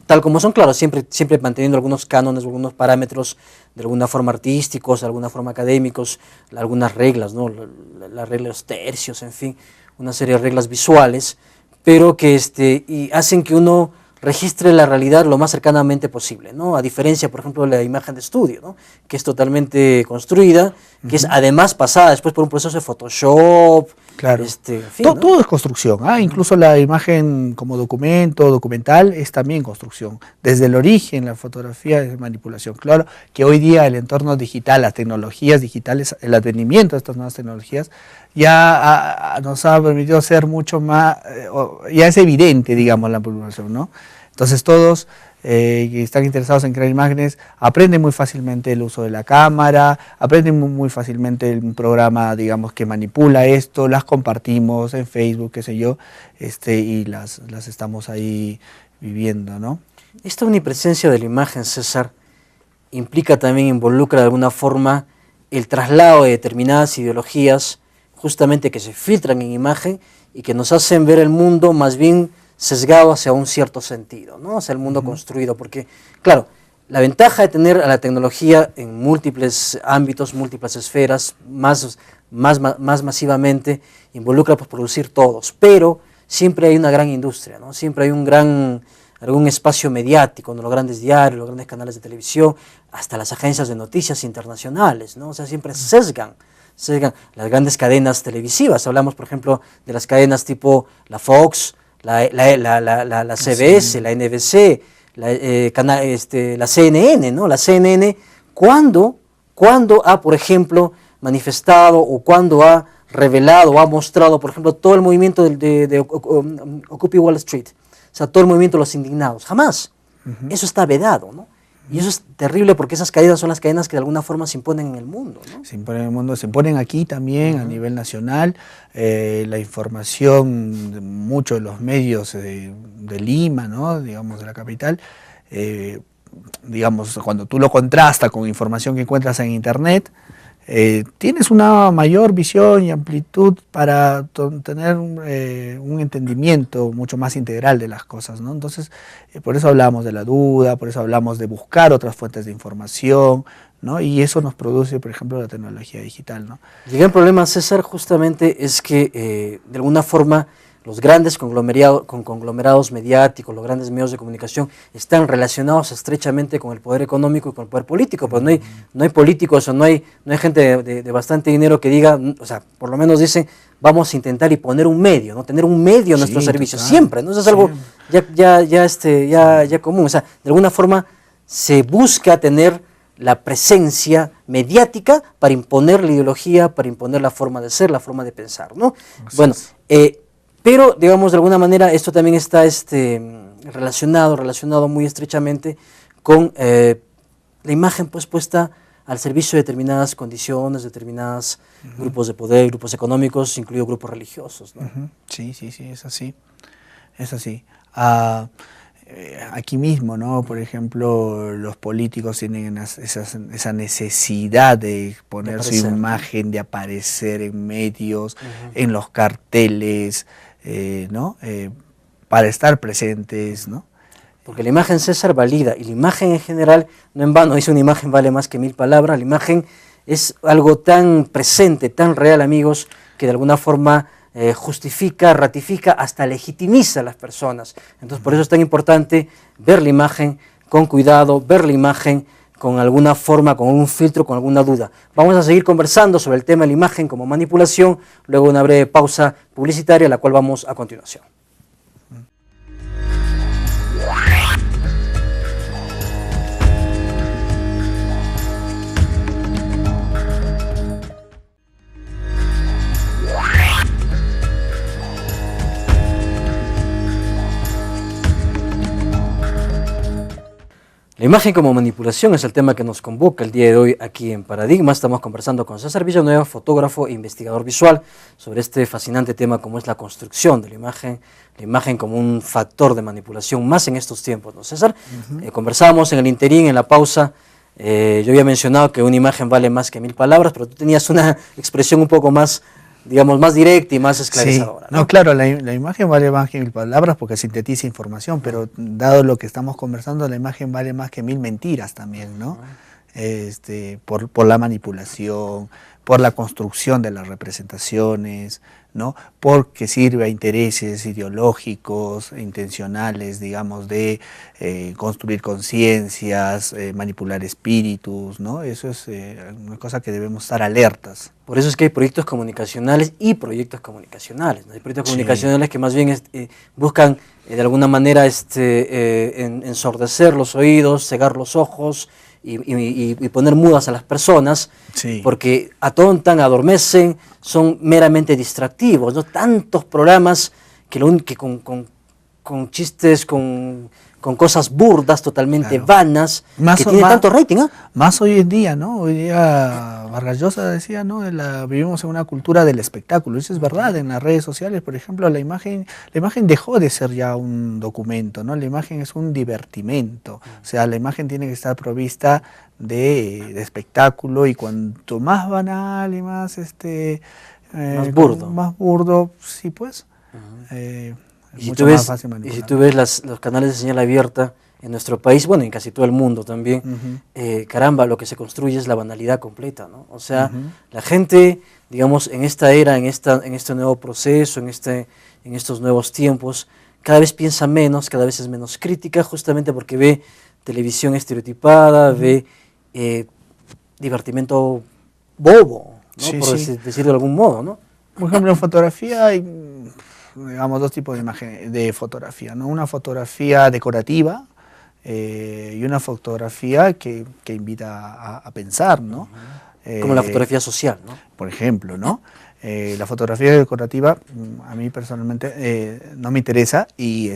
tal como son, claro, siempre manteniendo algunos cánones, algunos parámetros de alguna forma artísticos, de alguna forma académicos, algunas reglas, ¿no? Las reglas, los tercios, en fin, una serie de reglas visuales, pero que y hacen que uno registre la realidad lo más cercanamente posible, ¿no? A diferencia, por ejemplo, de la imagen de estudio, ¿no? Que es totalmente construida, que es además pasada después por un proceso de Photoshop. Claro. En fin, todo, ¿no? todo es construcción, incluso la imagen como documento, documental, es también construcción. Desde el origen, la fotografía es manipulación. Claro que hoy día el entorno digital, las tecnologías digitales, el advenimiento de estas nuevas tecnologías, ya nos ha permitido ser mucho más, ya es evidente, digamos, la manipulación, ¿no? Entonces todos que están interesados en crear imágenes aprenden muy fácilmente el uso de la cámara, aprenden muy fácilmente un programa, digamos, que manipula esto, las compartimos en Facebook, qué sé yo, y las estamos ahí viviendo, ¿no? Esta omnipresencia de la imagen, César, implica también, involucra de alguna forma el traslado de determinadas ideologías, justamente que se filtran en imagen y que nos hacen ver el mundo más bien sesgado hacia un cierto sentido, ¿no? Hacia el mundo construido, porque, claro, la ventaja de tener a la tecnología en múltiples ámbitos, múltiples esferas, más masivamente, involucra pues, producir todos, pero siempre hay una gran industria, ¿no? Siempre hay algún espacio mediático, ¿no? Los grandes diarios, los grandes canales de televisión, hasta las agencias de noticias internacionales, ¿no? O sea, siempre sesgan las grandes cadenas televisivas. Hablamos, por ejemplo, de las cadenas tipo la Fox, la CBS, la NBC, la CNN, ¿no? La CNN, ¿cuándo ha, por ejemplo, manifestado o cuándo ha revelado o ha mostrado, por ejemplo, todo el movimiento de Occupy Wall Street? O sea, todo el movimiento de los indignados. Jamás. Eso está vedado, ¿no? Y eso es terrible porque esas cadenas son las cadenas que de alguna forma se imponen en el mundo, ¿no? Se imponen en el mundo, se imponen aquí también a nivel nacional. La información de muchos de los medios de Lima, ¿no? Digamos, de la capital, digamos, cuando tú lo contrastas con información que encuentras en internet, tienes una mayor visión y amplitud para tener un entendimiento mucho más integral de las cosas, ¿no? Entonces, por eso hablamos de la duda, por eso hablamos de buscar otras fuentes de información, ¿no? Y eso nos produce, por ejemplo, la tecnología digital, ¿no? El gran problema, César, justamente es que de alguna forma los grandes conglomerados mediáticos, los grandes medios de comunicación están relacionados estrechamente con el poder económico y con el poder político, pues no hay políticos o no hay gente de bastante dinero que diga, o sea, por lo menos dicen, vamos a intentar y poner un medio, ¿no? Tener un medio en nuestros servicios, siempre, ¿no? Eso es algo ya común, o sea, de alguna forma se busca tener la presencia mediática para imponer la ideología, para imponer la forma de ser, la forma de pensar, ¿no? Bueno, pero, digamos, de alguna manera esto también está relacionado muy estrechamente con la imagen pues puesta al servicio de determinadas condiciones, determinados grupos de poder, grupos económicos, incluidos grupos religiosos, ¿no? Sí, es así, es así. Aquí mismo, ¿no? Por ejemplo, los políticos tienen esa necesidad de poner su imagen, de aparecer en medios, en los carteles, ¿no? Para estar presentes, ¿no? Porque la imagen, César, valida, y la imagen en general, no en vano, dice una imagen vale más que 1000 palabras, la imagen es algo tan presente, tan real, amigos, que de alguna forma justifica, ratifica, hasta legitimiza a las personas. Entonces, por eso es tan importante ver la imagen con cuidado, ver la imagen con alguna forma, con un filtro, con alguna duda. Vamos a seguir conversando sobre el tema de la imagen como manipulación, luego una breve pausa publicitaria, la cual vamos a continuación. La imagen como manipulación es el tema que nos convoca el día de hoy aquí en Paradigma. Estamos conversando con César Villanueva, fotógrafo e investigador visual, sobre este fascinante tema como es la construcción de la imagen como un factor de manipulación más en estos tiempos, ¿no, César? Conversábamos en el interín, en la pausa, yo había mencionado que una imagen vale más que 1000 palabras, pero tú tenías una expresión un poco más, digamos, más directa y más esclarecedora. Sí, no, claro, la imagen vale más que 1000 palabras porque sintetiza información, pero dado lo que estamos conversando, la imagen vale más que 1000 mentiras también, ¿no? Por la manipulación, por la construcción de las representaciones, ¿no? Porque sirve a intereses ideológicos, intencionales, digamos, de construir conciencias, manipular espíritus, ¿no? Eso es una cosa que debemos estar alertas. Por eso es que hay proyectos comunicacionales y proyectos comunicacionales, ¿no? Hay proyectos comunicacionales que más bien buscan de alguna manera ensordecer los oídos, cegar los ojos y poner mudas a las personas, porque atontan, adormecen, son meramente distractivos, ¿no? Tantos programas que con chistes, con cosas burdas, totalmente vanas, que tiene tanto rating, ¿no? Más hoy en día, ¿no? Hoy día Vargas Llosa decía, ¿no? Vivimos en una cultura del espectáculo. Eso es verdad. En las redes sociales, por ejemplo, la imagen dejó de ser ya un documento, ¿no? La imagen es un divertimento. O sea, la imagen tiene que estar provista de espectáculo, y cuanto más banal y más más burdo, sí, pues. Y si tú ves los canales de señal abierta en nuestro país, bueno, en casi todo el mundo también, caramba, lo que se construye es la banalidad completa, ¿no? O sea, la gente, digamos, en esta era, en este nuevo proceso, en estos nuevos tiempos, cada vez piensa menos, cada vez es menos crítica, justamente porque ve televisión estereotipada, ve divertimento bobo, ¿no? Por decirlo de algún modo, ¿no? Por ejemplo, en fotografía hay, digamos, dos tipos de fotografía, ¿no? Una fotografía decorativa y una fotografía que invita a pensar, ¿no? Como la fotografía social, ¿no? Por ejemplo, ¿no? La fotografía decorativa a mí personalmente no me interesa y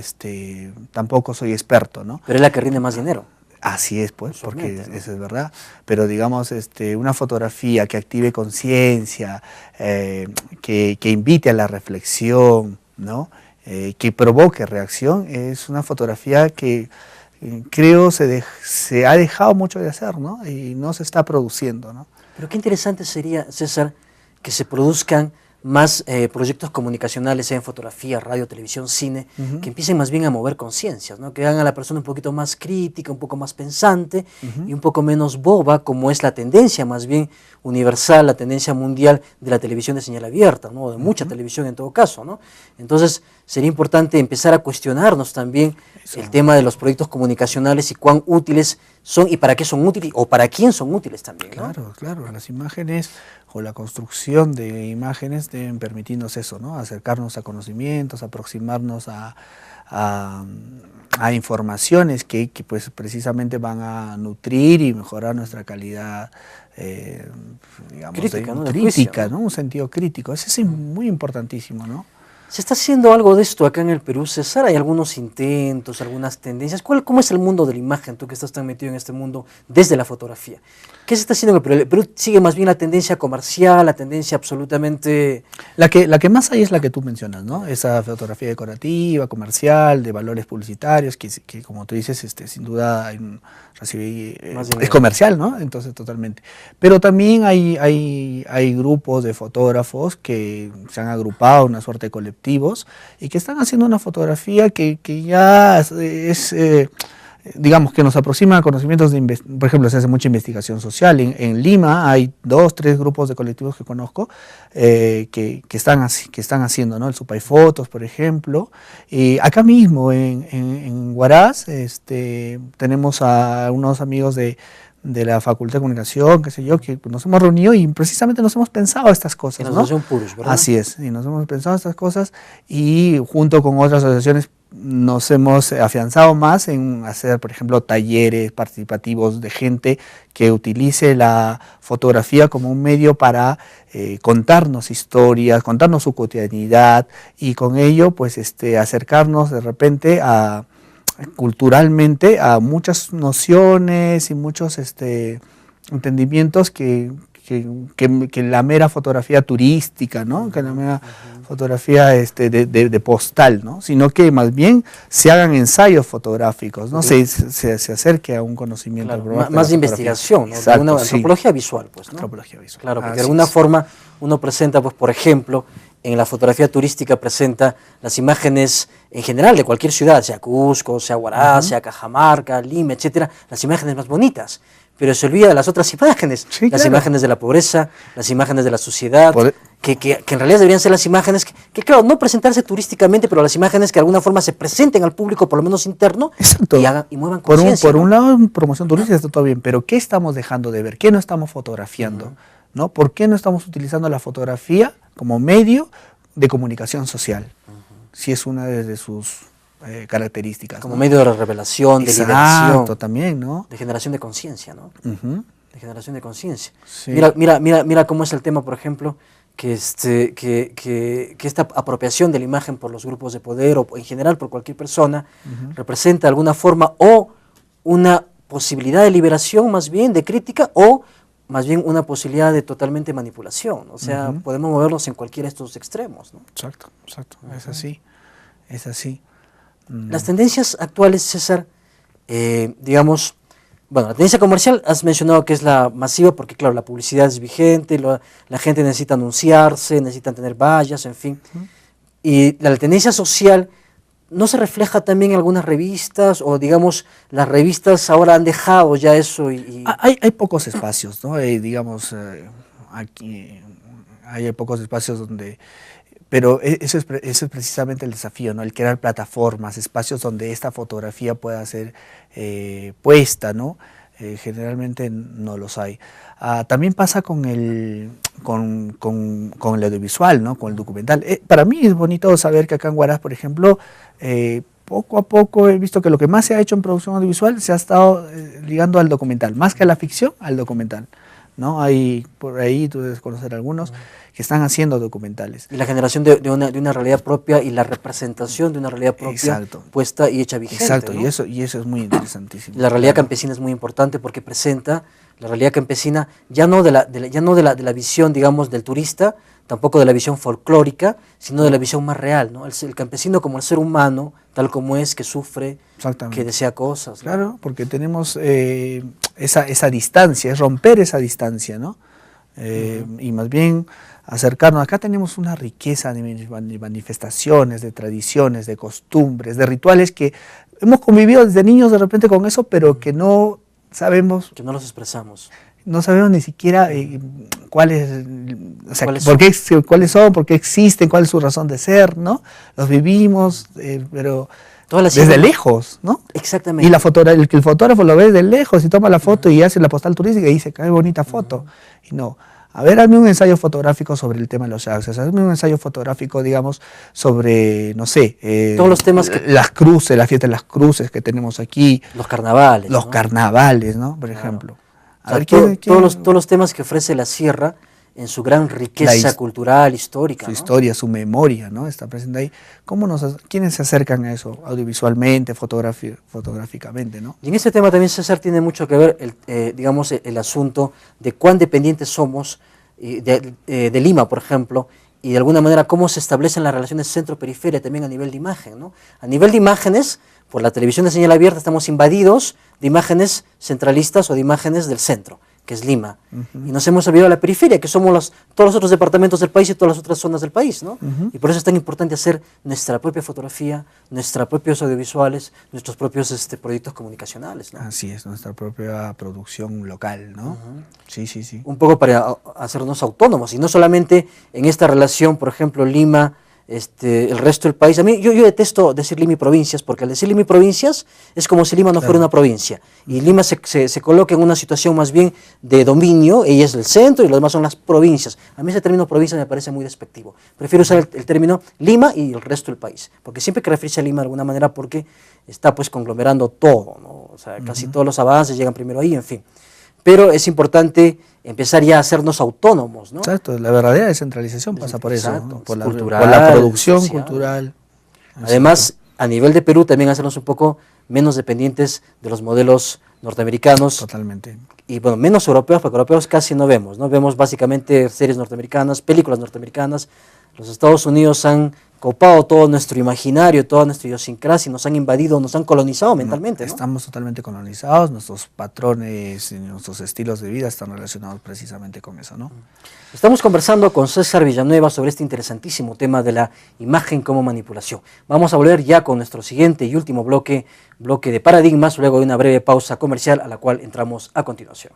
tampoco soy experto, ¿no? Pero es la que rinde más dinero. Así es, pues, porque eso es verdad. Pero digamos, una fotografía que active conciencia, que invite a la reflexión, ¿no? Que provoque reacción, es una fotografía que creo se ha dejado mucho de hacer, ¿no? Y no se está produciendo, ¿no? Pero qué interesante sería, César, que se produzcan más proyectos comunicacionales en fotografía, radio, televisión, cine, que empiecen más bien a mover conciencias, ¿no? Que hagan a la persona un poquito más crítica, un poco más pensante y un poco menos boba, como es la tendencia más bien universal, la tendencia mundial de la televisión de señal abierta, ¿no? De mucha televisión en todo caso, ¿no? Entonces sería importante empezar a cuestionarnos también el tema de los proyectos comunicacionales y cuán útiles son y para qué son útiles o para quién son útiles también, ¿no? Claro, claro, las imágenes o la construcción de imágenes deben permitirnos eso, ¿no? Acercarnos a conocimientos, aproximarnos a informaciones que pues precisamente van a nutrir y mejorar nuestra calidad, digamos, crítica, ¿no? Un sentido crítico. Eso es muy importantísimo, ¿no? ¿Se está haciendo algo de esto acá en el Perú, César? ¿Hay algunos intentos, algunas tendencias? ¿Cómo es el mundo de la imagen, tú que estás tan metido en este mundo desde la fotografía? ¿Qué se está haciendo en el Perú? ¿El Perú sigue más bien la tendencia comercial, la tendencia absolutamente...? La que más hay es la que tú mencionas, ¿no? Esa fotografía decorativa, comercial, de valores publicitarios, que como tú dices, sin duda es comercial, ¿no? Entonces, totalmente. Pero también hay grupos de fotógrafos que se han agrupado, una suerte de colectivos, y que están haciendo una fotografía que ya es digamos, que nos aproxima a conocimientos por ejemplo, se hace mucha investigación social. En Lima hay 2, 3 grupos de colectivos que conozco que están haciendo, ¿no? El Supay Fotos, por ejemplo. Acá mismo, en Huaraz, tenemos a unos amigos de la Facultad de Comunicación, qué sé yo, que nos hemos reunido y precisamente nos hemos pensado estas cosas, ¿no? Puros, ¿verdad? Así es, y nos hemos pensado estas cosas y junto con otras asociaciones nos hemos afianzado más en hacer, por ejemplo, talleres participativos de gente que utilice la fotografía como un medio para contarnos historias, contarnos su cotidianidad y con ello pues acercarnos de repente a culturalmente a muchas nociones y muchos entendimientos que la mera fotografía turística, ¿no? Que la mera fotografía de postal, ¿no? Sino que más bien se hagan ensayos fotográficos, ¿no? Se acerque a un conocimiento. Claro, más de investigación, ¿no? Exacto, una antropología visual, pues, ¿no? Antropología visual. Claro, porque de alguna forma uno presenta, pues, por ejemplo, en la fotografía turística presenta las imágenes en general de cualquier ciudad, sea Cusco, sea Huaraz, sea Cajamarca, Lima, etcétera, las imágenes más bonitas. Pero se olvida de las otras imágenes, las imágenes de la pobreza, las imágenes de la suciedad, que en realidad deberían ser las imágenes que, claro, no presentarse turísticamente, pero las imágenes que de alguna forma se presenten al público, por lo menos interno, y muevan conciencia. Por un lado, en promoción turística está todo bien, pero ¿qué estamos dejando de ver? ¿Qué no estamos fotografiando? ¿No? ¿Por qué no estamos utilizando la fotografía como medio de comunicación social? Si es una de sus características. Como medio de revelación, de liberación. También, ¿no? De generación de conciencia, ¿no? De generación de conciencia. Sí. Mira cómo es el tema, por ejemplo, que esta apropiación de la imagen por los grupos de poder o en general por cualquier persona representa de alguna forma o una posibilidad de liberación más bien, de crítica, o más bien una posibilidad de totalmente manipulación. O sea, podemos movernos en cualquiera de estos extremos, ¿no? Exacto, es así. Las tendencias actuales, César, digamos, bueno, la tendencia comercial has mencionado que es la masiva porque, claro, la publicidad es vigente, la gente necesita anunciarse, necesitan tener vallas, en fin. Y la tendencia social no se refleja también en algunas revistas, o digamos, las revistas ahora han dejado ya eso Hay pocos espacios, ¿no? Aquí hay pocos espacios donde... Pero eso es precisamente el desafío, ¿no? El crear plataformas, espacios donde esta fotografía pueda ser puesta, ¿no? Generalmente no los hay. También pasa con el audiovisual, ¿no? Con el documental. Para mí es bonito saber que acá en Huaraz, por ejemplo, poco a poco he visto que lo que más se ha hecho en producción audiovisual se ha estado ligando al documental, más que a la ficción, al documental, ¿no? Hay por ahí, tú debes conocer algunos, que están haciendo documentales. Y la generación de una realidad propia y la representación de una realidad propia puesta y hecha vigente. Exacto, ¿no? y eso es muy interesantísimo. La realidad campesina es muy importante porque presenta la realidad campesina ya no de la visión, digamos, del turista, tampoco de la visión folclórica, sino de la visión más real, ¿no? El campesino como el ser humano, tal como es, que sufre, que desea cosas, ¿no? Claro, porque tenemos esa distancia, es romper esa distancia, ¿no? Y más bien acercarnos. Acá tenemos una riqueza de manifestaciones, de tradiciones, de costumbres, de rituales que hemos convivido desde niños de repente con eso, pero que no sabemos. Que no los expresamos. No sabemos ni siquiera cuáles son, por qué existen, cuál es su razón de ser, ¿no? Los vivimos, pero desde lejos, ¿no? Exactamente. Y el fotógrafo lo ve desde lejos y toma la foto y hace la postal turística y dice, qué bonita foto. Y no. A ver, hazme un ensayo fotográfico sobre el tema de los access, hazme un ensayo fotográfico, digamos, sobre, no sé, todos los temas las cruces, la fiesta de las cruces que tenemos aquí. Los carnavales. Los carnavales, ¿no? Por ejemplo. A ver, todos los temas que ofrece la sierra en su gran riqueza cultural, histórica. Su historia, su memoria, ¿no? Está presente ahí. ¿Quiénes se acercan a eso? Audiovisualmente, fotográficamente, ¿no? Y en este tema también, César, tiene mucho que ver, digamos, el asunto de cuán dependientes somos de Lima, por ejemplo, y de alguna manera cómo se establecen las relaciones centro-periferia también a nivel de imagen, ¿no? A nivel de imágenes, por la televisión de señal abierta estamos invadidos de imágenes centralistas o de imágenes del centro, que es Lima. Y nos hemos olvidado de la periferia, que somos todos los otros departamentos del país y todas las otras zonas del país, ¿no? Y por eso es tan importante hacer nuestra propia fotografía, nuestros propios audiovisuales, nuestros propios proyectos comunicacionales, ¿no? Así es, nuestra propia producción local, ¿no? Sí. Un poco para hacernos autónomos, y no solamente en esta relación, por ejemplo, Lima, el resto del país. A mí, yo detesto decir Lima y provincias, porque al decir Lima y provincias es como si Lima no fuera una provincia, y Lima se coloca en una situación más bien de dominio, ella es el centro y los demás son las provincias. A mí ese término provincia me parece muy despectivo. Prefiero usar el término Lima y el resto del país, porque siempre hay que referirse a Lima de alguna manera porque está pues conglomerando todo, ¿no? O sea, casi todos los avances llegan primero ahí, en fin. Pero es importante empezar ya a hacernos autónomos, ¿no? Exacto, la verdadera descentralización pasa por eso, ¿no? Por la cultural, por la producción social, cultural. Además, a nivel de Perú también hacernos un poco menos dependientes de los modelos norteamericanos. Totalmente. Y bueno, menos europeos, porque europeos casi no vemos, ¿no? Vemos básicamente series norteamericanas, películas norteamericanas. Los Estados Unidos han copado todo nuestro imaginario, toda nuestra idiosincrasia, nos han invadido, nos han colonizado mentalmente, ¿no? Estamos totalmente colonizados, nuestros patrones y nuestros estilos de vida están relacionados precisamente con eso, ¿no? Estamos conversando con César Villanueva sobre este interesantísimo tema de la imagen como manipulación. Vamos a volver ya con nuestro siguiente y último bloque de paradigmas, luego de una breve pausa comercial a la cual entramos a continuación.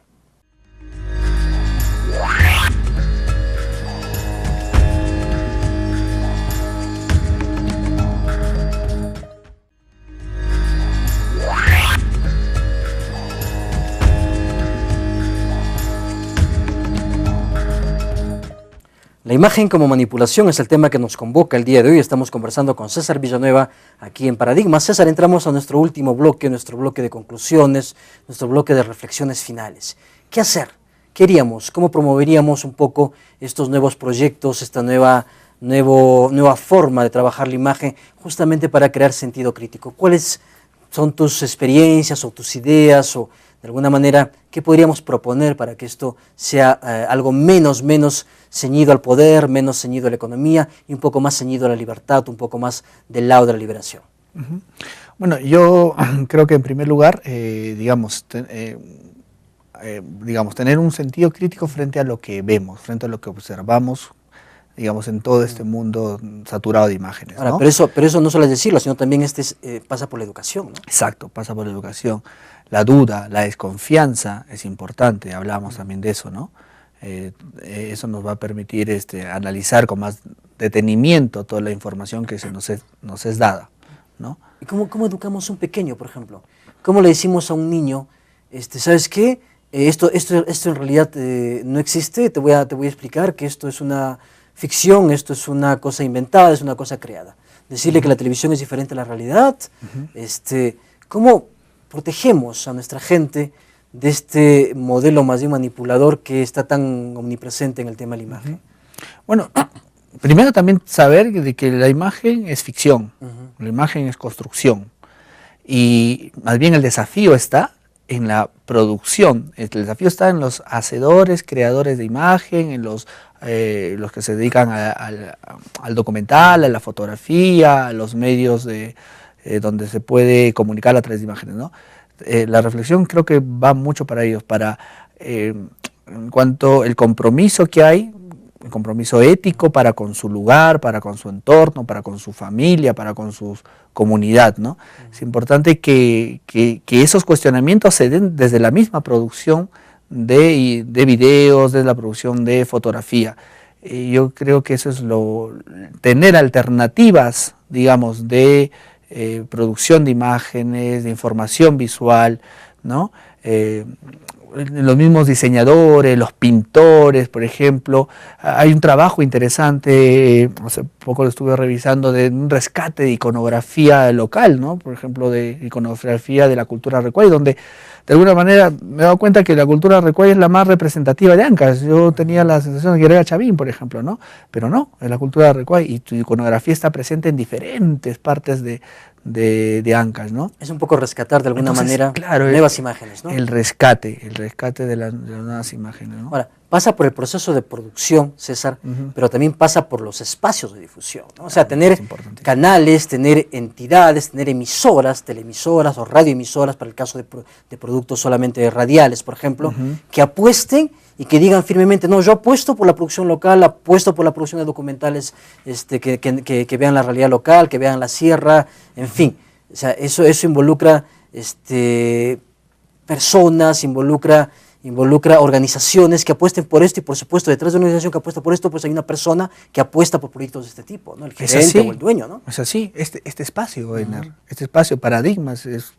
La imagen como manipulación es el tema que nos convoca el día de hoy. Estamos conversando con César Villanueva aquí en Paradigma. César, entramos a nuestro último bloque, nuestro bloque de conclusiones, nuestro bloque de reflexiones finales. ¿Qué hacer? ¿Qué haríamos? ¿Cómo promoveríamos un poco estos nuevos proyectos, esta nueva forma de trabajar la imagen, justamente para crear sentido crítico? ¿Cuáles son tus experiencias o tus ideas o de alguna manera qué podríamos proponer para que esto sea algo menos ceñido al poder, menos ceñido a la economía y un poco más ceñido a la libertad, un poco más del lado de la liberación? Bueno, yo creo que en primer lugar, digamos, tener un sentido crítico frente a lo que vemos, frente a lo que observamos, digamos, en todo este mundo saturado de imágenes, Ahora, ¿no? pero eso no solo es decirlo, sino también pasa por la educación, ¿no? Exacto, pasa por la educación. La duda, la desconfianza es importante, hablamos también de eso, ¿no? Eso nos va a permitir analizar con más detenimiento toda la información que nos es dada, ¿no? ¿Y cómo educamos a un pequeño, por ejemplo? ¿Cómo le decimos a un niño, ¿sabes qué? Esto en realidad no existe, te voy a explicar que esto es una ficción, esto es una cosa inventada, es una cosa creada. Decirle que la televisión es diferente a la realidad. ¿Cómo protegemos a nuestra gente de este modelo más bien manipulador que está tan omnipresente en el tema de la imagen? Bueno, primero también saber de que la imagen es ficción, la imagen es construcción, y más bien el desafío está en la producción, el desafío está en los hacedores, creadores de imagen, en los que se dedican al documental, a la fotografía, a los medios donde se puede comunicar a través de imágenes, ¿no? La reflexión creo que va mucho para ellos, en cuanto al compromiso que hay, el compromiso ético para con su lugar, para con su entorno, para con su familia, para con su comunidad, ¿no? Es importante que esos cuestionamientos se den desde la misma producción de videos, desde la producción de fotografía. Yo creo que eso es tener alternativas, digamos, de producción de imágenes, de información visual, ¿no? Los mismos diseñadores, los pintores, por ejemplo, hay un trabajo interesante, hace poco lo estuve revisando, de un rescate de iconografía local, ¿no? Por ejemplo, de iconografía de la cultura recuay, donde de alguna manera me he dado cuenta que la cultura recuay es la más representativa de Ancash. Yo tenía la sensación de que era Chavín, por ejemplo, ¿no? Pero no, es la cultura recuay y tu iconografía está presente en diferentes partes de Ancash, ¿no? Es un poco rescatar de alguna manera claro, nuevas imágenes, ¿no? El rescate de las nuevas imágenes, ¿no? Ahora, pasa por el proceso de producción, César, pero también pasa por los espacios de difusión, ¿no? O sea, tener canales, tener entidades, tener emisoras, teleemisoras o radioemisoras, para el caso de productos solamente radiales, por ejemplo, que apuesten y que digan firmemente, no, yo apuesto por la producción local, apuesto por la producción de documentales que vean la realidad local, que vean la sierra, en fin. O sea, eso involucra personas, involucra organizaciones que apuesten por esto, y por supuesto detrás de una organización que apuesta por esto, pues hay una persona que apuesta por proyectos de este tipo, ¿no? El gerente o el dueño, ¿no? Es así, este espacio, Einer, este espacio Paradigmas es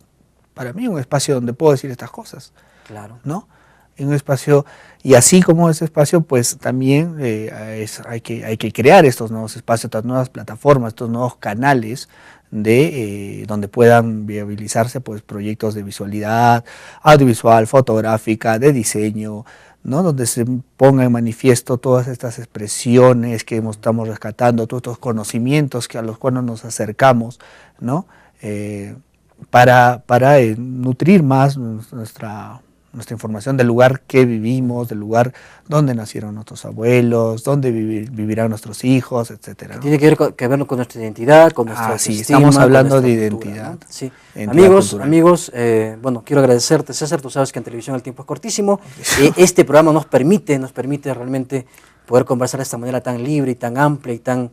para mí un espacio donde puedo decir estas cosas. Claro. ¿No? En un espacio, y así como ese espacio, pues también hay que crear estos nuevos espacios, estas nuevas plataformas, estos nuevos canales donde puedan viabilizarse pues proyectos de visualidad, audiovisual, fotográfica, de diseño, ¿no? Donde se ponga en manifiesto todas estas expresiones que estamos rescatando, todos estos conocimientos a los cuales nos acercamos, ¿no? para nutrir más nuestra información del lugar que vivimos, del lugar donde nacieron nuestros abuelos, donde vivirán nuestros hijos, etcétera, ¿no? Tiene que ver con nuestra identidad, con nuestra sí, autoestima, estamos hablando con de nuestra identidad. cultura, ¿no? Sí. Identidad Amigos, bueno, quiero agradecerte, César. Tú sabes que en televisión el tiempo es cortísimo. Este programa nos permite realmente poder conversar de esta manera tan libre y tan amplia y tan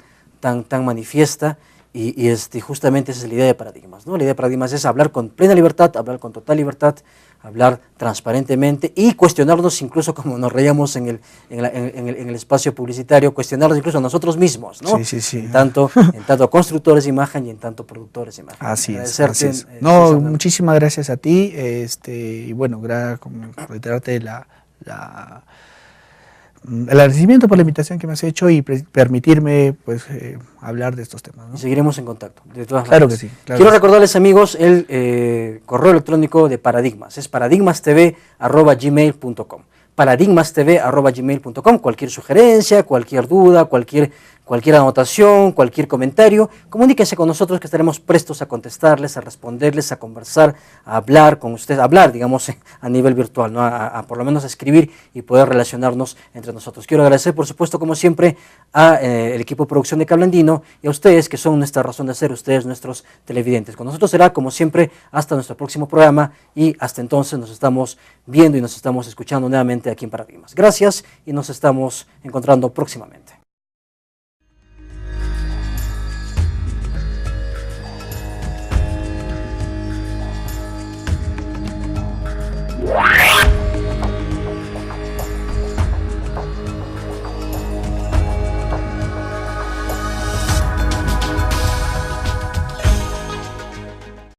manifiesta. Y justamente esa es la idea de Paradigmas, ¿no? La idea de Paradigmas es hablar con plena libertad, hablar con total libertad, hablar transparentemente y cuestionarnos, incluso como nos reíamos en el espacio publicitario, cuestionarnos incluso a nosotros mismos, ¿no? Sí. En tanto constructores de imagen y en tanto productores de imagen. Así es. No, muchísimas gracias a ti, y bueno, reiterarte el agradecimiento por la invitación que me has hecho y permitirme pues hablar de estos temas, ¿no? Y seguiremos en contacto, de todas maneras. Claro que sí. Quiero recordarles, amigos, el correo electrónico de Paradigmas, es paradigmastv@gmail.com. paradigmastv@gmail.com. Cualquier sugerencia, cualquier duda, cualquier anotación, cualquier comentario, comuníquense con nosotros que estaremos prestos a contestarles, a responderles, a conversar, a hablar con ustedes, digamos, a nivel virtual, ¿no? a por lo menos a escribir y poder relacionarnos entre nosotros. Quiero agradecer, por supuesto, como siempre, a el equipo de producción de Cable Andino y a ustedes, que son nuestra razón de ser, ustedes nuestros televidentes. Con nosotros será, como siempre, hasta nuestro próximo programa, y hasta entonces nos estamos viendo y nos estamos escuchando nuevamente aquí en Paradigmas. Gracias y nos estamos encontrando próximamente.